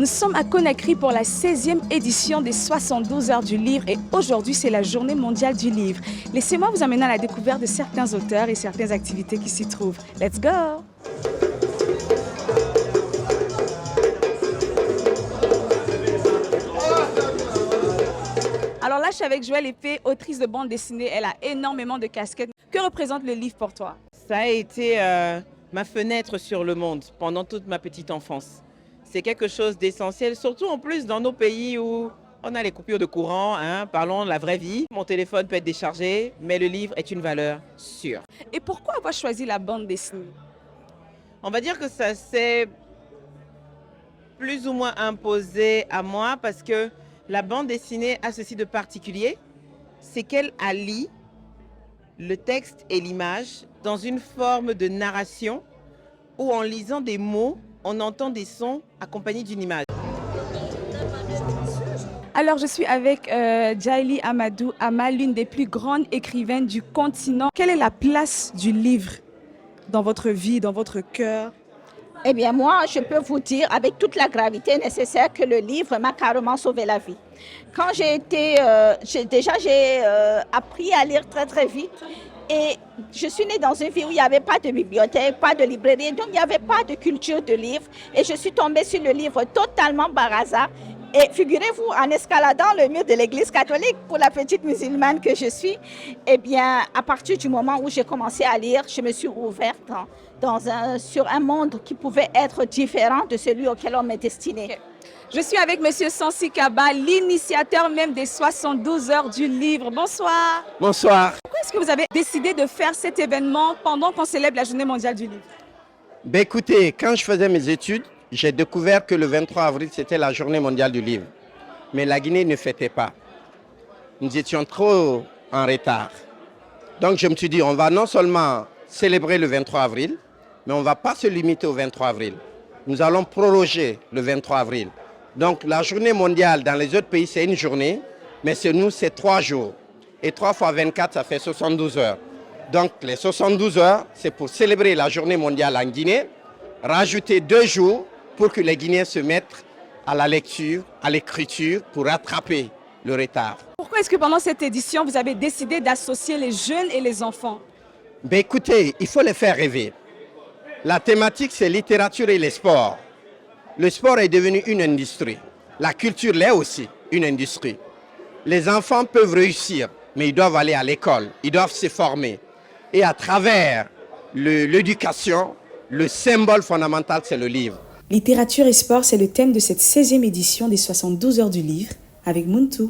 Nous sommes à Conakry pour la 16e édition des 72 heures du livre et aujourd'hui c'est la journée mondiale du livre. Laissez-moi vous amener à la découverte de certains auteurs et certaines activités qui s'y trouvent. Let's go! Alors là, je suis avec Joëlle Épée, autrice de bande dessinée. Elle a énormément de casquettes. Que représente le livre pour toi? Ça a été ma fenêtre sur le monde pendant toute ma petite enfance. C'est quelque chose d'essentiel, surtout en plus dans nos pays où on a les coupures de courant, parlons de la vraie vie. Mon téléphone peut être déchargé, mais le livre est une valeur sûre. Et pourquoi avoir choisi la bande dessinée? On va dire que ça s'est plus ou moins imposé à moi parce que la bande dessinée a ceci de particulier, c'est qu'elle allie le texte et l'image dans une forme de narration où en lisant des mots, on entend des sons accompagnés d'une image. Alors, je suis avec Djaïli Amadou Ama, l'une des plus grandes écrivaines du continent. Quelle est la place du livre dans votre vie, dans votre cœur? Eh bien, moi, je peux vous dire avec toute la gravité nécessaire que le livre m'a carrément sauvé la vie. Quand j'ai appris à lire très très vite et je suis née dans une ville où il n'y avait pas de bibliothèque, pas de librairie, donc il n'y avait pas de culture de livre et je suis tombée sur le livre totalement par hasard. Et figurez-vous, en escaladant le mur de l'église catholique, pour la petite musulmane que je suis, eh bien, à partir du moment où j'ai commencé à lire, je me suis ouverte sur un monde qui pouvait être différent de celui auquel on m'est destiné. Je suis avec M. Sansi Kaba, l'initiateur même des 72 heures du livre. Bonsoir. Bonsoir. Pourquoi est-ce que vous avez décidé de faire cet événement pendant qu'on célèbre la journée mondiale du livre? Ben écoutez, quand je faisais mes études, j'ai découvert que le 23 avril, c'était la journée mondiale du livre. Mais la Guinée ne fêtait pas. Nous étions trop en retard. Donc je me suis dit, on va non seulement célébrer le 23 avril, mais on ne va pas se limiter au 23 avril. Nous allons proroger le 23 avril. Donc la journée mondiale dans les autres pays, c'est une journée, mais chez nous, c'est 3 jours. Et 3 fois 24, ça fait 72 heures. Donc les 72 heures, c'est pour célébrer la journée mondiale en Guinée, rajouter 2 jours pour que les Guinéens se mettent à la lecture, à l'écriture, pour rattraper le retard. Pourquoi est-ce que pendant cette édition, vous avez décidé d'associer les jeunes et les enfants? Ben écoutez, il faut les faire rêver. La thématique, c'est littérature et les sports. Le sport est devenu une industrie. La culture l'est aussi, une industrie. Les enfants peuvent réussir, mais ils doivent aller à l'école, ils doivent se former. Et à travers l'éducation, le symbole fondamental, c'est le livre. Littérature et sport, c'est le thème de cette 16e édition des 72 heures du livre avec Muntu.